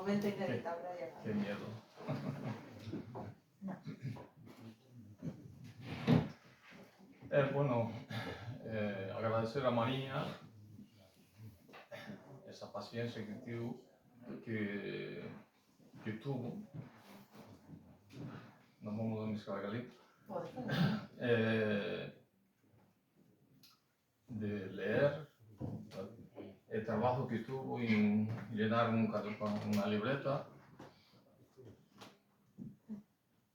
momento inevitable ha llegado. Qué miedo. No. Bueno, agradecer a María esa paciencia que tuvo. No vamos a mezclar de leer el trabajo que tuvo en llenar una libreta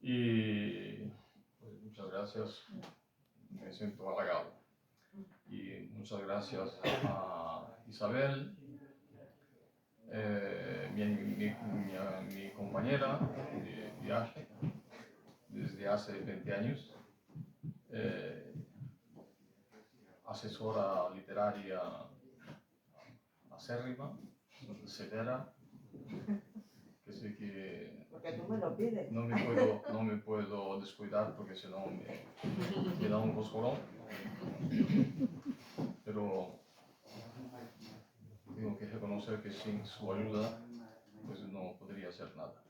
y pues, muchas gracias, me siento halagado. Y muchas gracias a Isabel, mi compañera de viaje desde hace 20 años, asesora literaria acérrima, severa, que sé que porque tú me lo pides. no me puedo descuidar porque si no me da un coscorrón, pero tengo que reconocer que sin su ayuda pues no podría hacer nada.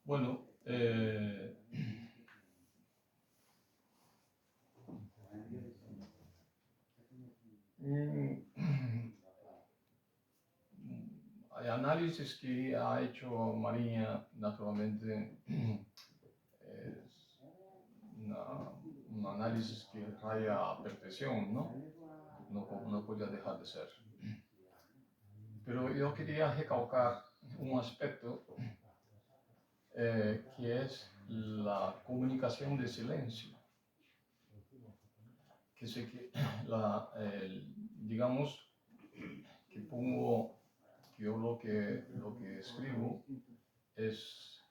Bueno, hay análisis que ha hecho María, naturalmente, es un análisis que raya a perfección, ¿no? No podía dejar de ser. Pero yo quería recalcar un aspecto que es la comunicación de silencio. Que sé que, digamos, que pongo, yo lo que escribo es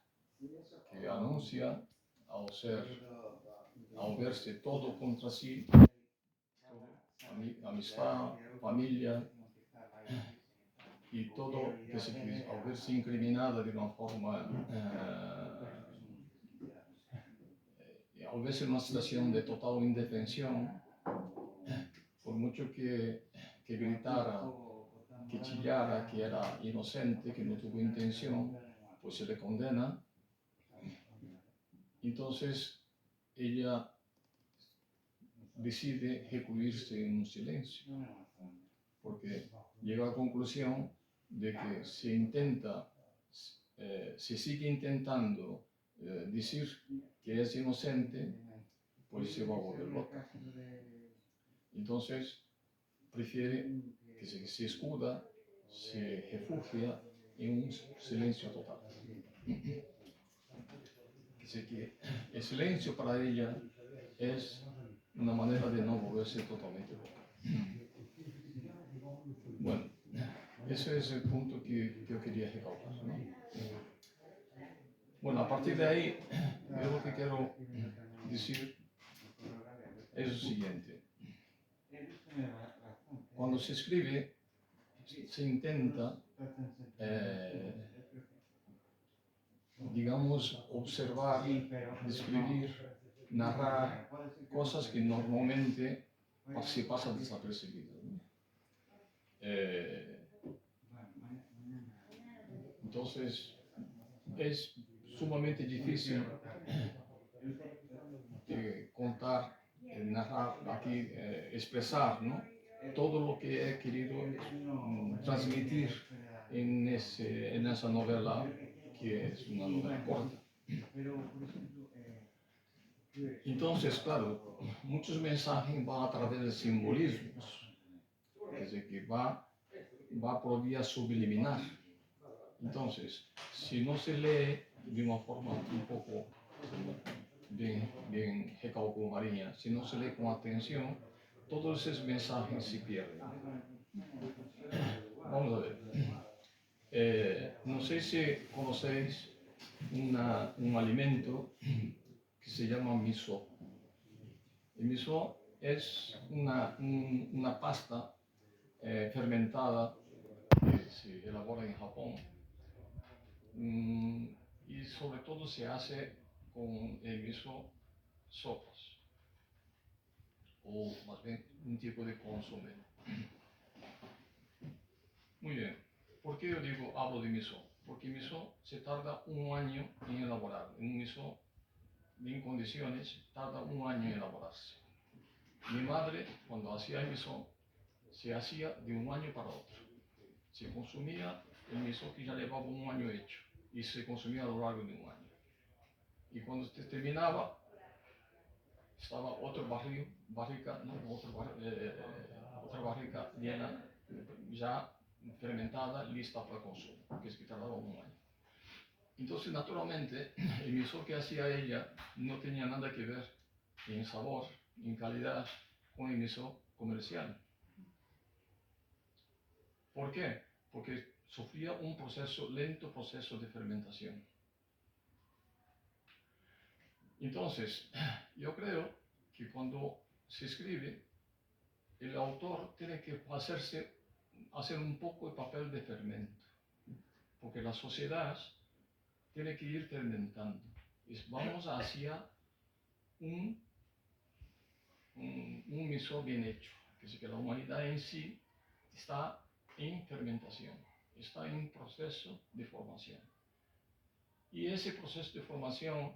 que anuncia al verse todo contra sí, todo, amistad, familia, y todo que al verse incriminada de una forma, al verse en una situación de total indefensión, por mucho que gritara, que chillara, que era inocente, que no tuvo intención, pues se le condena. Entonces ella decide recluirse en un silencio, porque llega a la conclusión de que se sigue intentando decir que es inocente, pues se va a volver loca. Entonces prefiere que se escuda, se refugia en un silencio total. Que el silencio para ella es una manera de no volverse totalmente loca. Bueno, ese es el punto que yo quería recalcar, ¿no? Bueno, a partir de ahí, yo lo que quiero decir es lo siguiente. Cuando se escribe, se intenta, digamos, observar, describir, narrar cosas que normalmente se pasan desapercibidas, ¿no? Entonces, es sumamente difícil contar, narrar, aquí expresar, ¿no? Todo lo que he querido transmitir en esa novela, que es una novela corta. Entonces, claro, muchos mensajes van a través de simbolismos, es decir, que va por vía subliminar. Entonces, si no se lee de una forma un poco bien recalcó María, si no se lee con atención, todos esos mensajes se pierden. Vamos a ver. No sé si conocéis un alimento que se llama miso. El miso es una pasta fermentada que se elabora en Japón. Y sobre todo se hace con el miso sopas, o más bien un tipo de consomé. Muy bien. ¿Por qué yo hablo de miso? Porque miso se tarda un año en elaborar. Un miso en condiciones tarda un año en elaborarse. Mi madre, cuando hacía el miso, se hacía de un año para otro. Se consumía el miso que ya llevaba un año hecho y se consumía a lo largo de un año. Y cuando se terminaba, estaba otra barrica, ¿no? Otra barrica llena, ya fermentada, lista para consumo, que es que tardaba un año. Entonces, naturalmente, el miso que hacía ella no tenía nada que ver en sabor, en calidad, con el miso comercial. ¿Por qué? Porque sufría un lento proceso de fermentación. Entonces, yo creo que cuando se escribe, el autor tiene que hacer un poco el papel de fermento, porque la sociedad tiene que ir fermentando. Vamos hacia un miso bien hecho, que es que la humanidad en sí está en fermentación, está en proceso de formación. Y ese proceso de formación,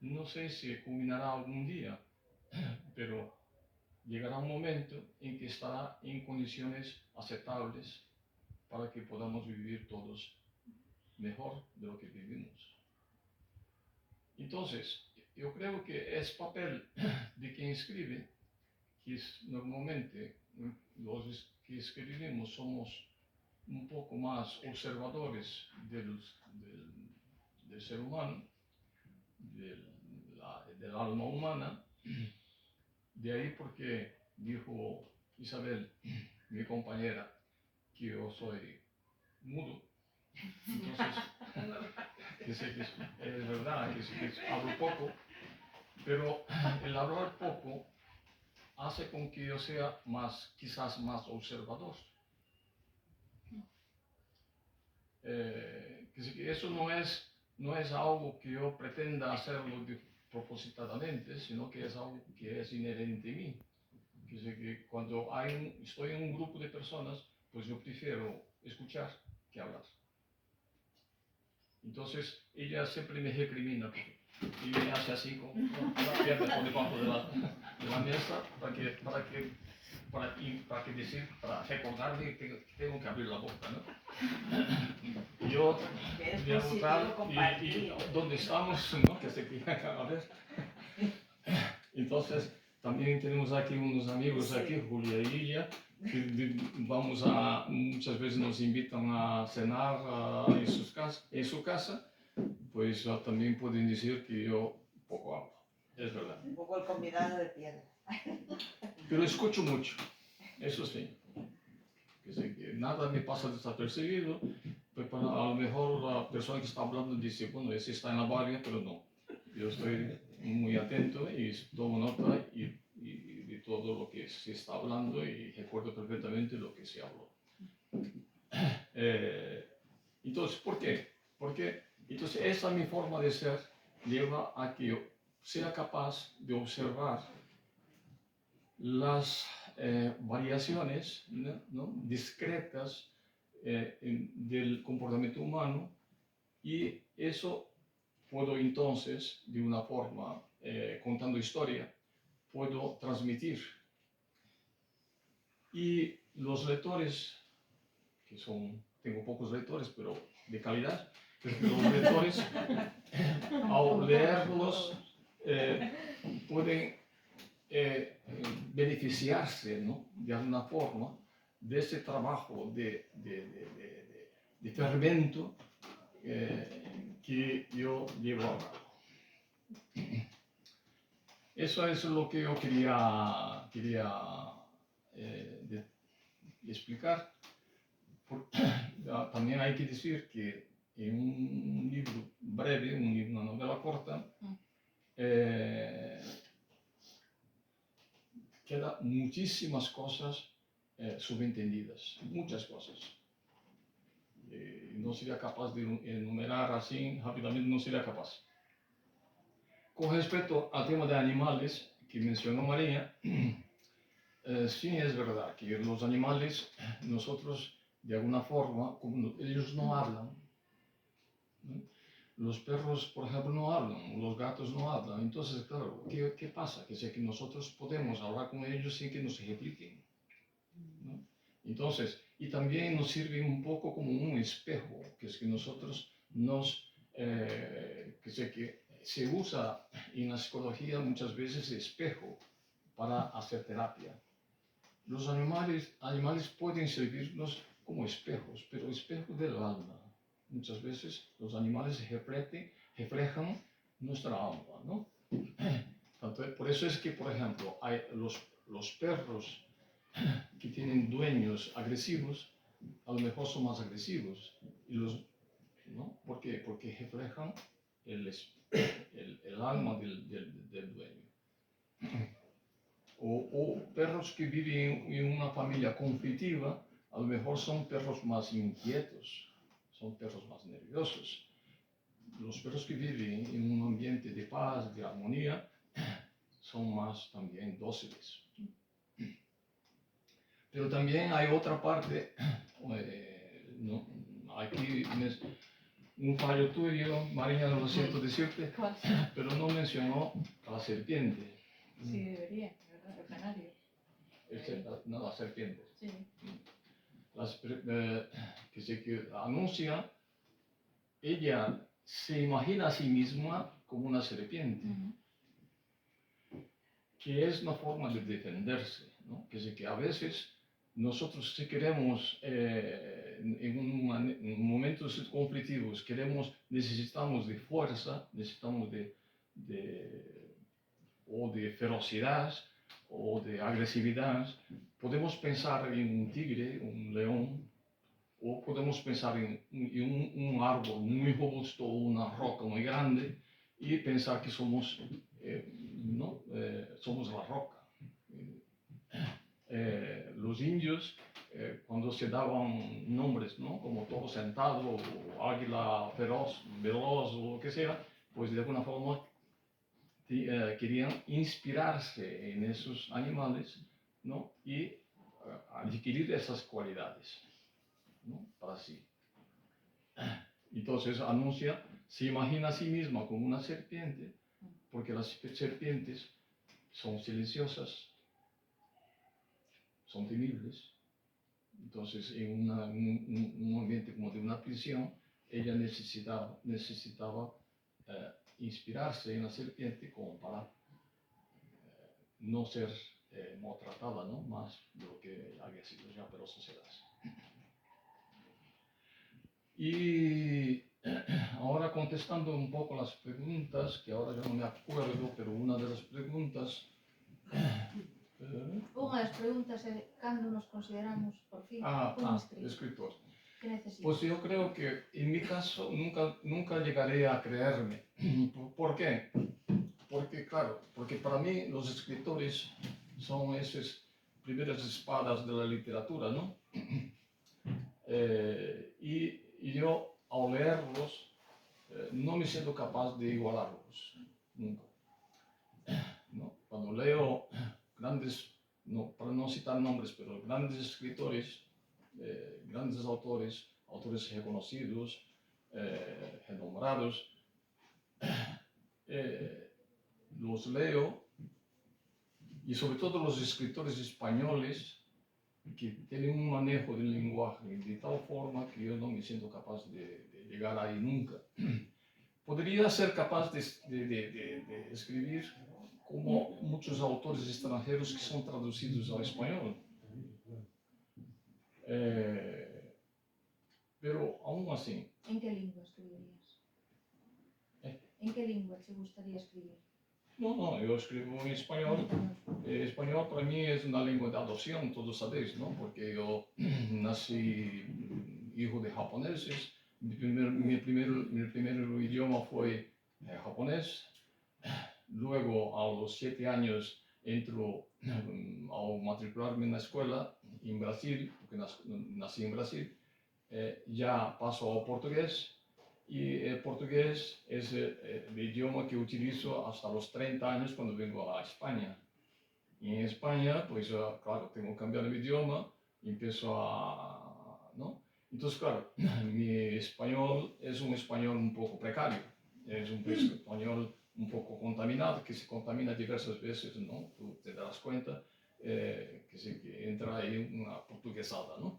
no sé si culminará algún día, pero llegará un momento en que estará en condiciones aceptables para que podamos vivir todos mejor de lo que vivimos. Entonces, yo creo que es papel de quien escribe, que es normalmente los que escribimos somos un poco más observadores del ser humano, del alma humana. De ahí porque dijo Isabel, mi compañera, que yo soy mudo. Entonces, que sé que es verdad, que hablo poco, pero el hablar poco hace con que yo sea quizás más observador. Que eso no es algo que yo pretenda hacerlo propositadamente, sino que es algo que es inherente en mí. Que cuando estoy en un grupo de personas, pues yo prefiero escuchar que hablar. Entonces ella siempre me recrimina y me hace así con la pierna por debajo de la mesa para recordarme que tengo que abrir la boca, ¿no? Yo voy a votar y donde estamos, ¿no? Que se queda a ver. Entonces también tenemos aquí unos amigos aquí, Julia y Lilia, que muchas veces nos invitan a cenar en su casa, pues también pueden decir que yo poco hablo, es verdad. Un poco el convidado de piedra. Pero escucho mucho, eso sí. Que nada me pasa desapercibido, pues a lo mejor la persona que está hablando dice, bueno, ese está en la barria, pero no. Yo estoy muy atento y tomo nota de todo lo que se está hablando y recuerdo perfectamente lo que se habló. Entonces, ¿por qué? Porque entonces esa mi forma de ser lleva a que yo sea capaz de observar las variaciones, ¿no? Discretas del comportamiento humano, y eso puedo entonces, de una forma, contando historia, puedo transmitir. Y los lectores, tengo pocos lectores, pero de calidad, los lectores, al leerlos, pueden beneficiarse, ¿no? De alguna forma de ese trabajo de fermento que yo llevo a cabo. Eso es lo que yo quería explicar. También hay que decir que en un libro breve, una novela corta, quedan muchísimas cosas subentendidas, muchas cosas. No sería capaz de enumerar así rápidamente, no sería capaz. Con respecto al tema de animales que mencionó María, sí es verdad que los animales nosotros de alguna forma, como ellos no hablan, ¿no? Los perros, por ejemplo, no hablan, los gatos no hablan. Entonces, claro, ¿qué pasa? Que sé que nosotros podemos hablar con ellos sin que nos repliquen, ¿no? Entonces, y también nos sirve un poco como un espejo, que es que nosotros que sé que se usa en la psicología muchas veces espejo para hacer terapia. Los animales pueden servirnos como espejos, pero espejos del alma. Muchas veces los animales reflejan nuestra alma, ¿no? Por eso es que, por ejemplo, hay los perros que tienen dueños agresivos, a lo mejor son más agresivos. ¿No? ¿Por qué? Porque reflejan el alma del dueño. O perros que viven en una familia conflictiva, a lo mejor son perros más inquietos, son perros más nerviosos. Los perros que viven en un ambiente de paz, de armonía, son más también dóciles. Pero también hay otra parte, ¿no? Aquí un fallo tuyo, María, no lo siento decirte, pero no mencionó a la serpiente. Sí, debería, ¿verdad? El canario. No, las serpientes. Sí. Que sé que anuncia, ella se imagina a sí misma como una serpiente, que es una forma de defenderse, ¿no? Que sé que a veces nosotros si queremos, en momentos conflictivos, necesitamos de fuerza, necesitamos o de ferocidad o de agresividad, podemos pensar en un tigre, un león, o podemos pensar en un árbol muy robusto o una roca muy grande y pensar que somos, ¿no? Somos la roca. Los indios, cuando se daban nombres, ¿no? Como toro sentado, o águila feroz, veloz o lo que sea, pues de alguna forma querían inspirarse en esos animales, ¿no? Y adquirir esas cualidades, ¿no? Para sí. Entonces anuncia, se imagina a sí misma como una serpiente, porque las serpientes son silenciosas, son temibles. Entonces, en un ambiente como de una prisión, ella necesitaba inspirarse en la serpiente como para no ser maltratada, ¿no? Más de lo que había sido ya por la sociedad. Y ahora contestando un poco las preguntas, que ahora ya no me acuerdo, pero una de las preguntas... Unha das preguntas é cando nos consideramos, por fin, un escritor. Que necesitas? Pues yo creo que en mi caso nunca llegaré a creerme. ¿Por qué? Porque, claro, porque para mí los escritores son esas primeras espadas de la literatura, ¿no? Y yo, al leerlos, no me siento capaz de igualarlos, nunca. ¿No? Cuando leo grandes, no, para no citar nombres, pero grandes escritores, grandes autores reconocidos, renombrados, los leo, y sobre todo los escritores españoles que tienen un manejo del lenguaje de tal forma que yo no me siento capaz de llegar ahí nunca. Podría ser capaz de escribir como muchos autores extranjeros que son traducidos al español. Pero aún así... En que lingua escribirías? En que lingua te gustaría escribir? No, yo escribo en español. Español para mí es una lengua de adopción, todos sabéis, ¿no? Porque yo nací hijo de japoneses. Mi primer idioma fue japonés. Luego, a los 7 años, entro a matricularme en la escuela en Brasil, porque nací en Brasil. Ya paso al portugués. Y el portugués es el idioma que utilizo hasta los 30 años cuando vengo a España. Y en España, pues claro, tengo que cambiar el idioma y empiezo a ¿no? Entonces, claro, mi español es un español un poco precario, es un español un poco contaminado, que se contamina diversas veces, ¿no? Tú te das cuenta que entra ahí una portuguesada, ¿no?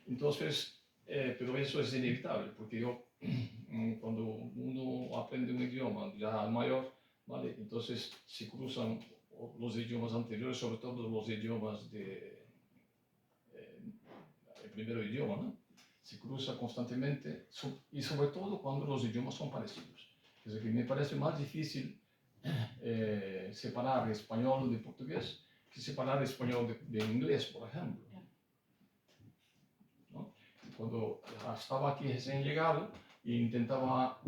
Entonces, pero eso es inevitable, porque yo, cuando uno aprende un idioma ya mayor, ¿vale? Entonces se cruzan los idiomas anteriores, sobre todo los idiomas el primer idioma, ¿no? Se cruza constantemente y sobre todo cuando los idiomas son parecidos. Es decir, me parece más difícil separar español de portugués que separar español de inglés, por ejemplo. ¿No? Cuando estaba aquí recién llegado e intentaba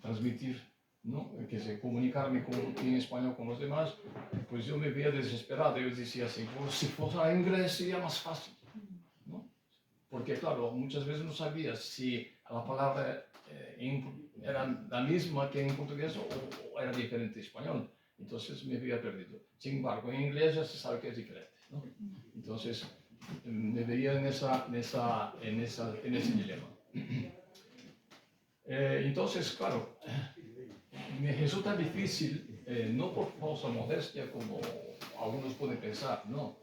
transmitir, ¿no? Comunicarme en español con los demás, pues yo me veía desesperado. Yo decía así, pues si fuera inglés sería más fácil, ¿no? Porque claro, muchas veces no sabía si la palabra era la misma que en portugués o era diferente en español. Entonces me había perdido. Sin embargo, en inglés ya se sabe que es diferente, ¿no? Entonces me veía en ese dilema. Entonces, claro, me resulta difícil, no por falsa modestia como algunos pueden pensar, no.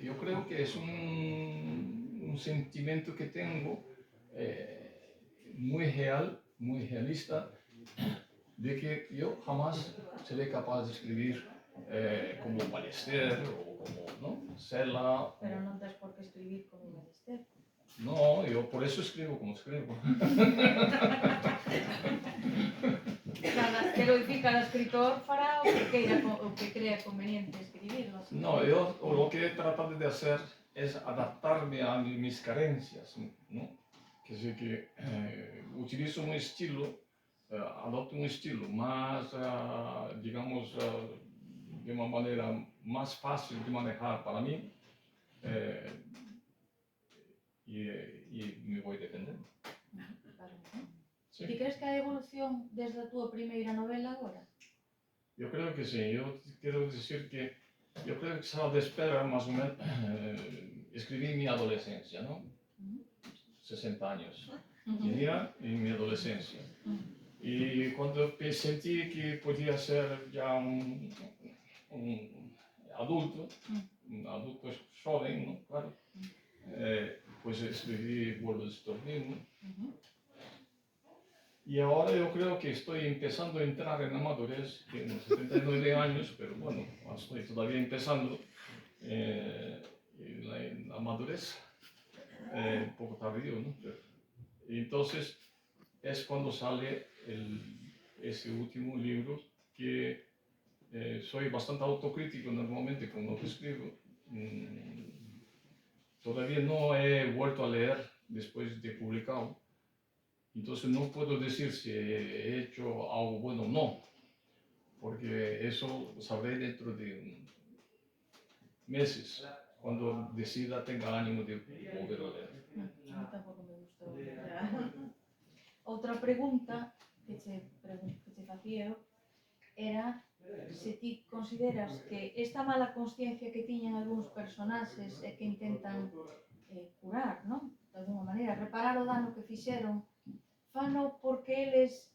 Yo creo que es un sentimiento que tengo muy real, muy realista, de que yo jamás seré capaz de escribir como Ballester o como, ¿no? Sela. Pero non tens por que escribir como Ballester. No, yo por eso escribo como escribo. Que loifi cada escritor fará o que crea conveniente escribirlo. No, yo lo que he tratado de hacer es adaptarme a mis carencias, ¿no? Que sé que utilizo un estilo, adopto un estilo más, digamos, de una manera más fácil de manejar para mí y me voy defendiendo. Claro. Sí. Ti crees que hai evolución desde a túa primeira novela agora? Yo creo que sí, yo quiero decir que yo creo que Sala de Espera más o menos escribí en mi adolescencia, ¿no? 60 años tenía en mi adolescencia. Y cuando sentí que podía ser ya un adulto joven, ¿no? Claro, pues escribí Vuelo de Estornino. Y ahora yo creo que estoy empezando a entrar en la madurez, tengo 79 años, pero bueno, estoy todavía empezando en la madurez, un poco tardío, ¿no? Y entonces es cuando sale ese último libro que soy bastante autocrítico normalmente con lo que escribo. Todavía no he vuelto a leer después de publicado. Entonces no puedo decir si he hecho algo bueno o no, porque eso sabré dentro de meses, cuando decida, tenga ánimo de volver a leer. A mí tampouco me gustou. Outra pregunta que che facía era se ti consideras que esta mala consciencia que tiñan algúns personaxes e que intentan curar, non? De alguma maneira, reparar o dano que fixeron, fano porque eles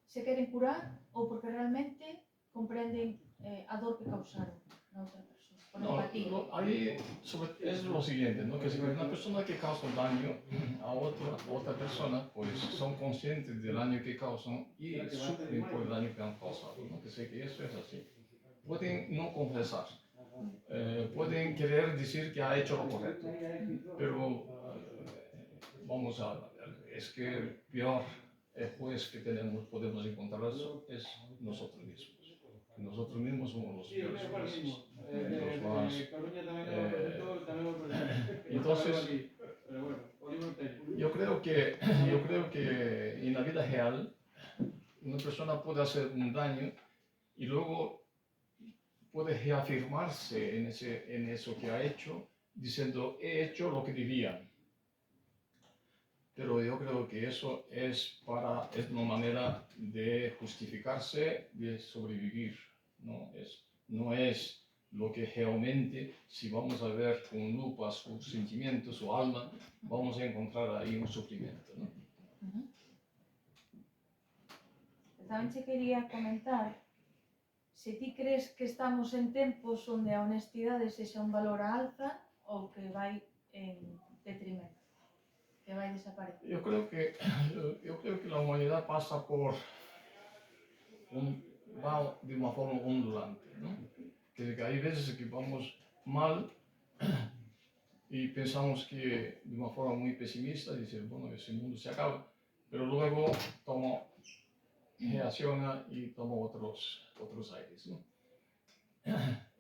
se queren curar ou porque realmente comprenden a dor que causaron na outra persona, por No, empatía. ahí es lo siguiente, ¿no? Que si una persona que causa daño a otra persona, pues son conscientes del daño que causan y sufren por el daño que han causado, ¿no? Que sé que eso es así. Pueden no confesar, pueden querer decir que ha hecho lo correcto, pero vamos a ver, es que el peor juez que podemos encontrar es nosotros mismos. Nosotros mismos somos los peores jueces. Entonces, yo creo que en la vida real una persona puede hacer un daño y luego puede reafirmarse en eso que ha hecho, diciendo, he hecho lo que debía. Pero yo creo que eso es una manera de justificarse, de sobrevivir, no es lo que realmente, si vamos a ver con lupa sus sentimientos, su alma, vamos a encontrar ahí un sufrimiento, ¿no? Tamén che quería comentar se ti crees que estamos en tempos onde a honestidade sexa un valor a alza ou que vai en detrimento, que vai desaparecer. Yo creo que la humanidad pasa por va de una forma ondulante, ¿no? Que hay veces que vamos mal y pensamos que de una forma muy pesimista, dices, bueno, ese mundo se acaba, pero luego reacciona y toma otros aires, ¿no?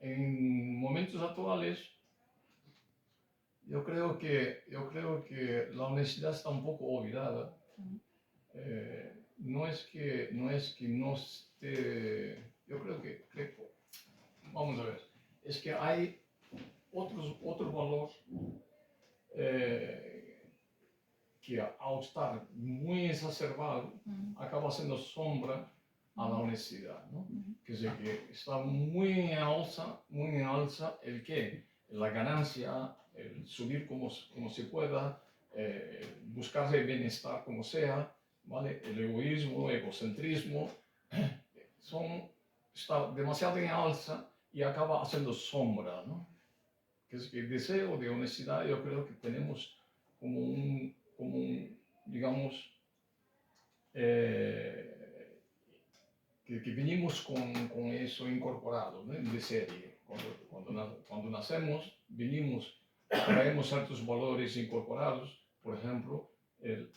En momentos actuales, yo creo que la honestidad está un poco olvidada. No es que no esté, yo creo que, vamos a ver, es que hay otro valor que al estar muy exacerbado acaba siendo sombra a la honestidad, ¿no? Que es que está muy en alza el qué, la ganancia, el subir como se pueda, buscar el bienestar como sea, ¿vale? El egoísmo, el egocentrismo, está demasiado en alza y acaba haciendo sombra, ¿no? Que es que el deseo de honestidad yo creo que tenemos como un digamos, que venimos con eso incorporado, ¿no? De serie. Cuando nacemos, traemos ciertos valores incorporados, por ejemplo, el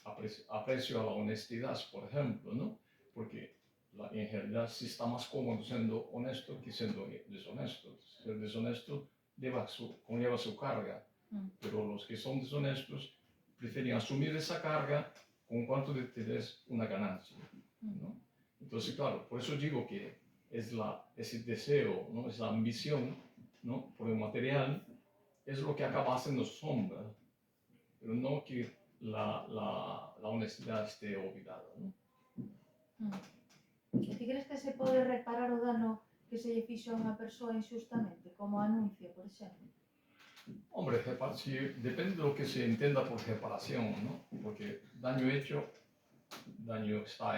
aprecio a la honestidad, por ejemplo, ¿no? Porque en realidad se está más cómodo siendo honesto que siendo deshonesto. Ser deshonesto conlleva su carga, pero los que son deshonestos prefieren asumir esa carga con cuanto de tener una ganancia, ¿no? Entonces, claro, por eso digo que ese deseo, ¿no? Esa ambición, ¿no? Por el material, es lo que acaba haciendo sombra, pero no que la honestidad esté olvidada, ¿no? E ti crees que se pode reparar o dano que se lle fixo a unha persoa injustamente, como anuncio, por exemplo? Hombre, depende de lo que se entienda por reparación, ¿no? Porque daño hecho, daño está,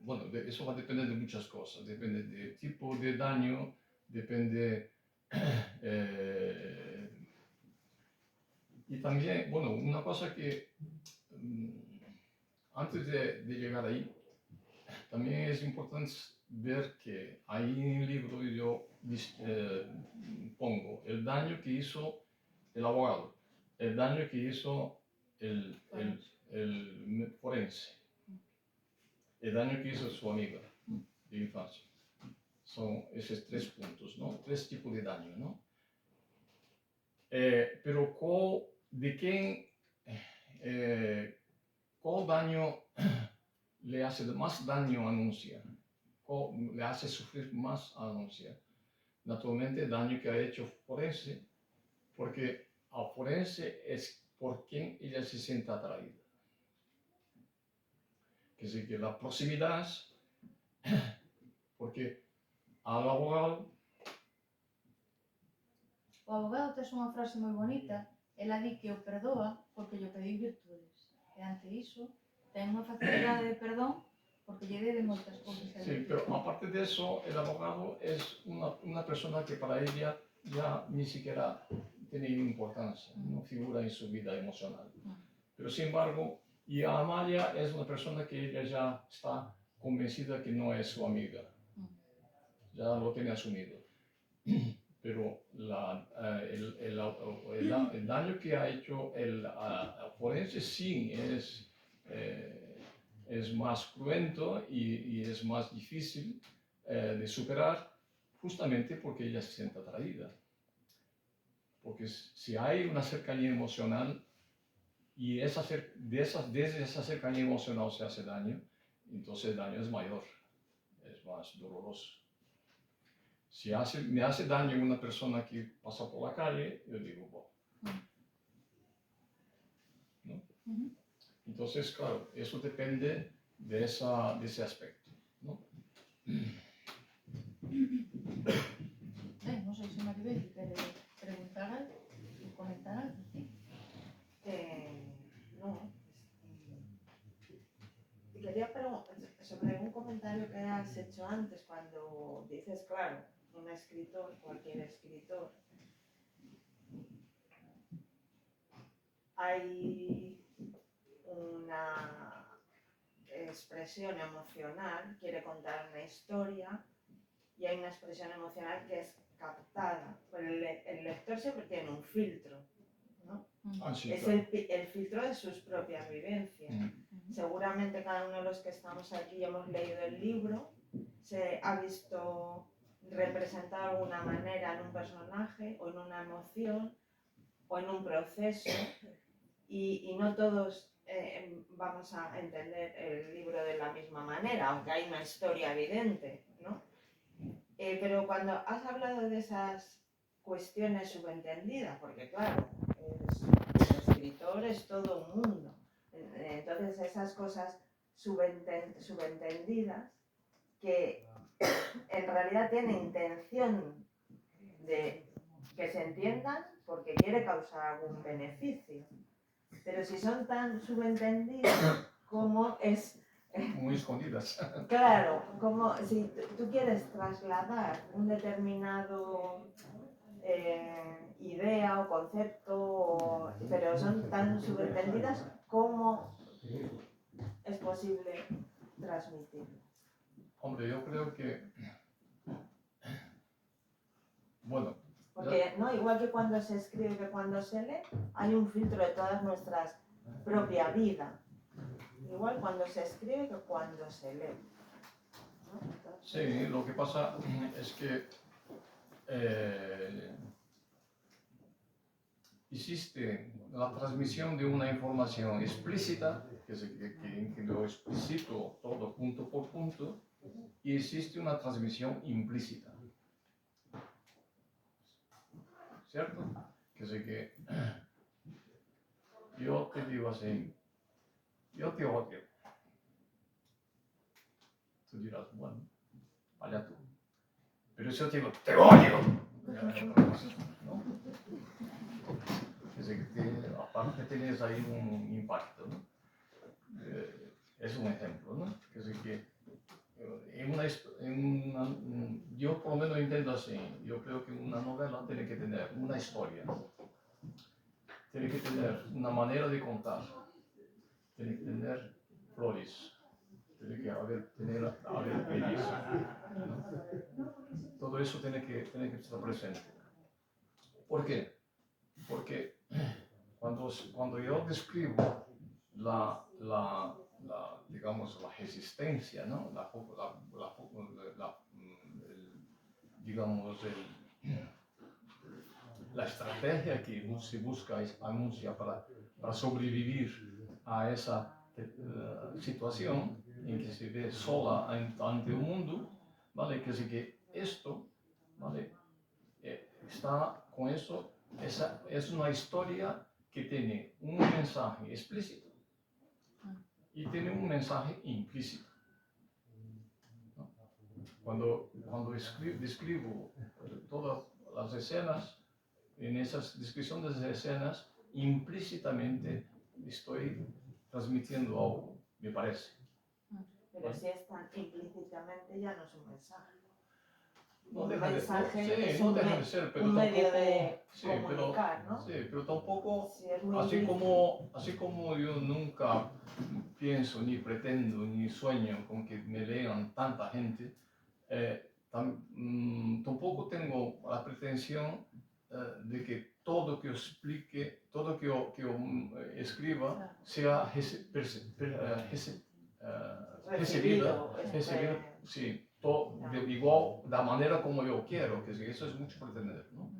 bueno, eso va a depender de muchas cosas, depende del tipo de daño, depende, y también, bueno, una cosa que antes de llegar ahí, también es importante ver que ahí en el libro yo pongo el daño que hizo el abogado, el daño que hizo el forense, el daño que hizo su amiga de infancia. Son esos tres puntos, ¿no? Tres tipos de daño, ¿no? Pero ¿cuál daño le hace más daño a anuncia? ¿Cuál le hace sufrir más a anuncia? Naturalmente el daño que ha hecho forense, porque al forense es por quien ella se siente atraída. Que es decir, que la proximidad, porque al abogado... O abogado tes unha frase moi bonita, ela di que o perdoa porque lle pediu virtudes. E ante iso, ten unha facilidade de perdón porque lle debe moitas cousas. Sí, pero aparte de eso, el abogado es una persona que para ella ya ni siquiera tiene importancia, no figura en su vida emocional. Pero sin embargo, y Amalia es una persona que ella ya está convencida que no es su amiga, ya lo tiene asumido. Pero el daño que ha hecho el forense sí es más cruento y es más difícil de superar, justamente porque ella se siente atraída. Porque si hay una cercanía emocional y desde esa cercanía emocional se hace daño, entonces el daño es mayor, es más doloroso. Si me hace daño una persona que pasa por la calle, yo digo, bueno. ¿No? Entonces, claro, eso depende de ese aspecto, ¿no? comentario que has hecho antes cuando dices, claro, un escritor, cualquier escritor, hay una expresión emocional, quiere contar una historia y hay una expresión emocional que es captada. Pero el lector siempre tiene un filtro, ¿no? Ah, sí, Es claro. el filtro de sus propias vivencias. Seguramente cada uno de los que estamos aquí hemos leído el libro, se ha visto representado de alguna manera en un personaje o en una emoción o en un proceso y no todos vamos a entender el libro de la misma manera, aunque hay una historia evidente, ¿no? Pero cuando has hablado de esas cuestiones subentendidas, porque claro, el escritor es todo un mundo, entonces esas cosas subentendidas que en realidad tiene intención de que se entiendan porque quiere causar algún beneficio. Pero si son tan subentendidas como es... Muy escondidas. Claro, como si tú quieres trasladar un determinado idea o concepto, pero son tan subentendidas como es posible transmitirlas. Hombre, yo creo que, bueno, Porque no, igual que cuando se escribe que cuando se lee, hay un filtro de todas nuestras propia vida. Igual cuando se escribe que cuando se lee. ¿No? Entonces, sí, lo que pasa es que existe la transmisión de una información explícita, en que lo explicito todo punto por punto, y existe una transmisión implícita. ¿Cierto? Que yo te digo así, yo te odio. Tú dirás, bueno, vaya tú. Pero si yo te digo, te odio, ya es otra cosa, ¿no? Aparte tienes ahí un impacto, ¿no? Es un ejemplo, ¿no? Yo por lo menos intento así. Yo creo que una novela tiene que tener una historia, tiene que tener una manera de contar, tiene que tener flores, tiene que haber belleza, ¿no? Todo eso tiene que estar presente. ¿Por qué? Porque cuando yo describo digamos, la resistencia, ¿no? Digamos, la estrategia que se busca anuncia para sobrevivir a esa situación en que se ve sola ante el mundo, ¿vale? Que esto, ¿vale? Está con eso, es una historia que tiene un mensaje explícito y tiene un mensaje implícito, ¿no? Cuando describo todas las escenas, en esas descripciones de escenas, implícitamente estoy transmitiendo algo, me parece. pero si es tan implícitamente ya no es un mensaje. No Un deja de, mensaje es no deja de ser, pero un medio tampoco, de sí, comunicar, ¿no? Sí, pero tampoco, Si es muy así como yo nunca pienso, ni pretendo, ni sueño con que me lean tanta gente, tampoco tengo la pretensión de que todo que yo explique, todo que yo escriba, sea recibido, recibido, sí, igual, de la manera como yo quiero, que eso es mucho pretender, ¿no?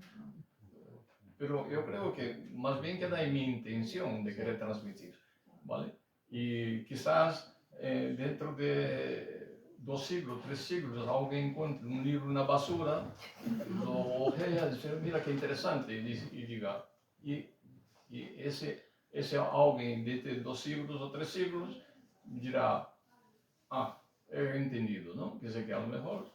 Pero yo creo que más bien queda en mi intención de querer transmitir, ¿vale? Y quizás dentro de 2 siglos, 3 siglos, alguien encuentre un libro en la basura, lo ojea y dice, mira qué interesante, y diga, y ese alguien de 2 siglos o 3 siglos dirá, he entendido, ¿no? Que a lo mejor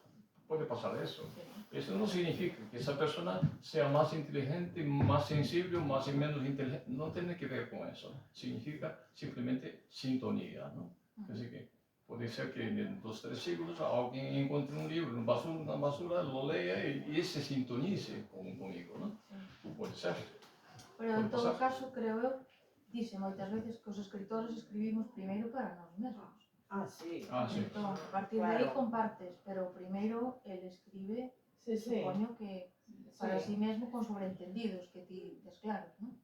puede pasar eso. Eso no significa que esa persona sea más inteligente, más sensible o más y menos inteligente. No tiene que ver con eso. Significa simplemente sintonía, ¿no? Puede ser que en 2 o 3 siglos alguien encuentre un libro en la basura, lo lea y se sintonice conmigo, ¿no? Sí. Puede ser. Pero Pode en todo pasar. caso, creo eu, dice moitas veces que os escritores escribimos primeiro para nós mesmos. Ah, sí. Sí. Entón, a partir de aí compartes, pero primeiro el escribe, Sí, sí. supoño que para Sí. sí mesmo con sobreentendidos que ti tes claros, ¿no?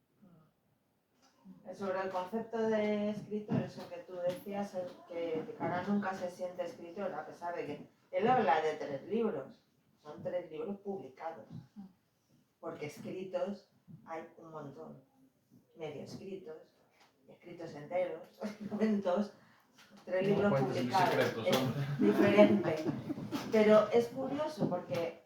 Sobre el concepto de escritor, eso que tú decías, es que Cara nunca se siente escritor, a pesar de que él habla de 3 libros, son 3 libros publicados, porque escritos hay un montón, medio escritos, escritos enteros, cuentos, 3 libros No cuentes mis publicados, secretos, es hombre. diferente, pero es curioso porque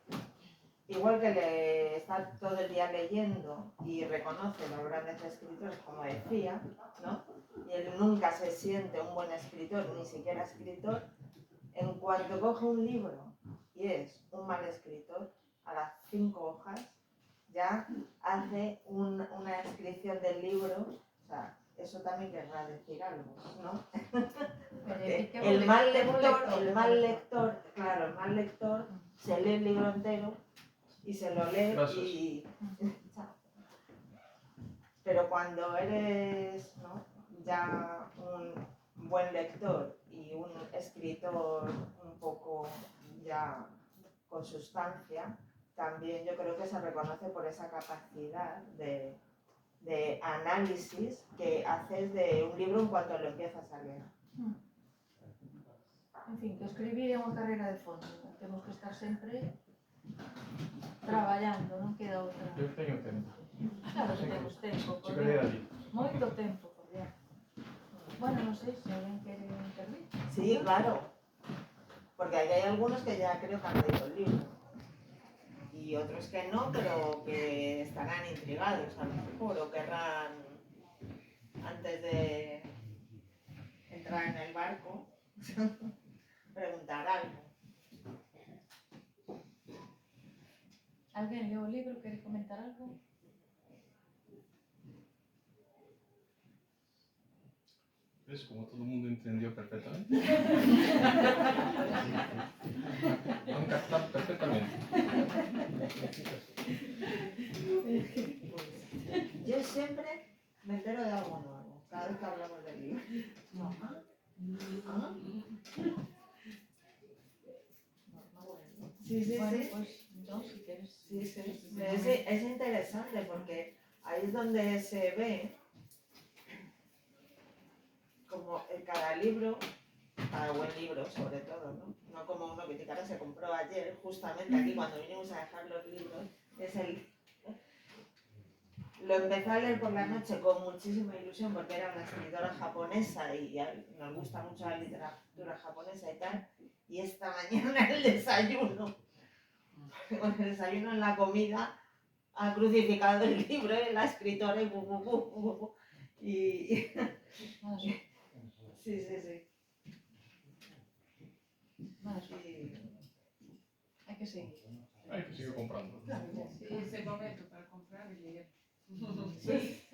igual que le está todo el día leyendo y reconoce los grandes escritores, como decía, ¿no? Y él nunca se siente un buen escritor, ni siquiera escritor, en cuanto coge un libro y es un mal escritor, a las 5 hojas ya hace una descripción del libro, o sea, eso también querrá decir algo, ¿no? El mal lector, claro, el mal lector se lee el libro entero y se lo lee. Gracias. Y pero cuando eres, ¿no?, ya un buen lector y un escritor un poco ya con sustancia, también yo creo que se reconoce por esa capacidad de análisis que haces de un libro en cuanto lo empiezas a leer. En fin, que escribir é unha carreira de fondo, temos que estar sempre traballando, non queda outra. Eu teño tempo. Claro que temos tempo, por Chegarei Dios. ali. Moito tempo, por Dios. Bueno, non sei se alguén quere intervir. Sí, claro, porque aquí hay algunos que ya creo que han leído el libro y otros que no, pero que estarán intrigados a lo mejor o querrán, antes de entrar en el barco, preguntar algo. Alguén leu o libro, quere comentar algo? ¿Ves como todo el mundo entendió perfectamente? Lo han captado perfectamente. Yo siempre me entero de algo nuevo, cada vez que hablamos del libro. Sí, sí, Bueno, sí. pues no, si quieres. Sí, sí. Es interesante porque ahí es donde se ve como cada libro, cada buen libro sobre todo, ¿no? No como uno que Ticara se compró ayer, justamente aquí cuando vinimos a dejar los libros, es el... Lo empecé a leer por la noche con muchísima ilusión porque era una escritora japonesa y nos gusta mucho la literatura japonesa y tal, y esta mañana el desayuno, con el desayuno en la comida, ha crucificado el libro, la escritora y sí, sí, sí. Bueno, hay que seguir. Hay que seguir comprando. Sí, es el momento para comprar y leer. Sí.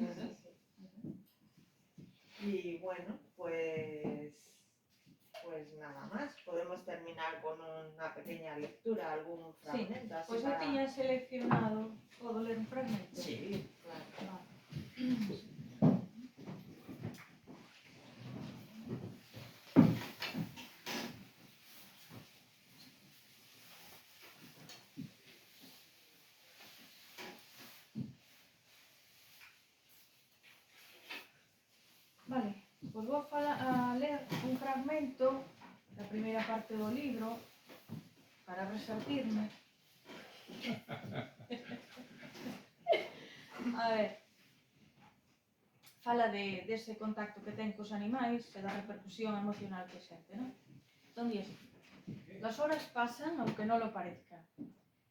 Y bueno, pues nada más. Podemos terminar con una pequeña lectura, algún fragmento. Así Pois eu para... tiña seleccionado, podo ler un fragmento? Sí, claro. Vale, pois vou a ler un fragmento da primeira parte do libro para resartirme. A ver, fala dese contacto que ten cos animais e da repercusión emocional que xente, non? Entón di así: las horas pasan aunque no lo parezca.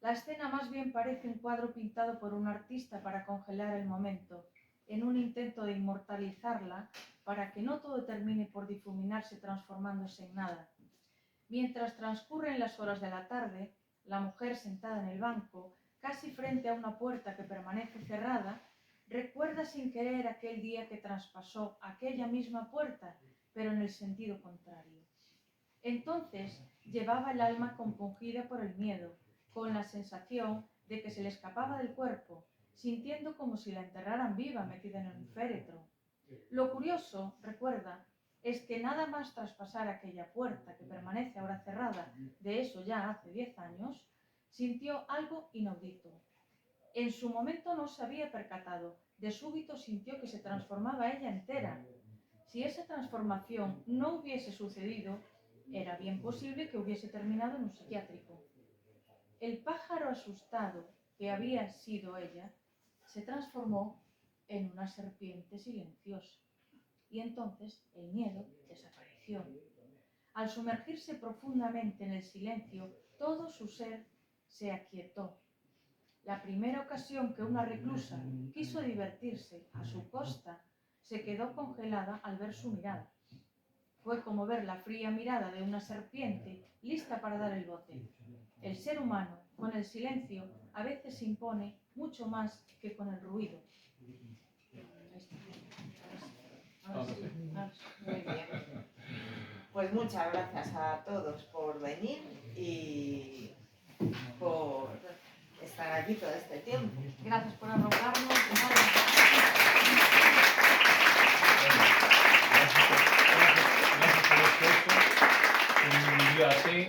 La escena más bien parece un cuadro pintado por un artista para congelar el momento, en un intento de inmortalizarla para que no todo termine por difuminarse transformándose en nada. Mientras transcurren las horas de la tarde, la mujer sentada en el banco, casi frente a una puerta que permanece cerrada, recuerda sin querer aquel día que traspasó aquella misma puerta, pero en el sentido contrario. Entonces llevaba el alma compungida por el miedo, con la sensación de que se le escapaba del cuerpo, sintiendo como si la enterraran viva metida en un féretro. Lo curioso, recuerda, es que nada más traspasar aquella puerta que permanece ahora cerrada, de eso ya hace 10 años, sintió algo inaudito. En su momento no se había percatado, de súbito sintió que se transformaba ella entera. Si esa transformación no hubiese sucedido, era bien posible que hubiese terminado en un psiquiátrico. El pájaro asustado, que había sido ella, se transformó en una serpiente silenciosa. Y entonces el miedo desapareció. Al sumergirse profundamente en el silencio, todo su ser se aquietó. La primera ocasión que una reclusa quiso divertirse a su costa, se quedó congelada al ver su mirada. Fue como ver la fría mirada de una serpiente lista para dar el bote. El ser humano, con el silencio, a veces impone mucho más que con el ruido. Muy bien. Pues muchas gracias a todos por venir y por estar aquí todo este tiempo. Gracias por arrojarnos. Gracias por el esfuerzo. Un día así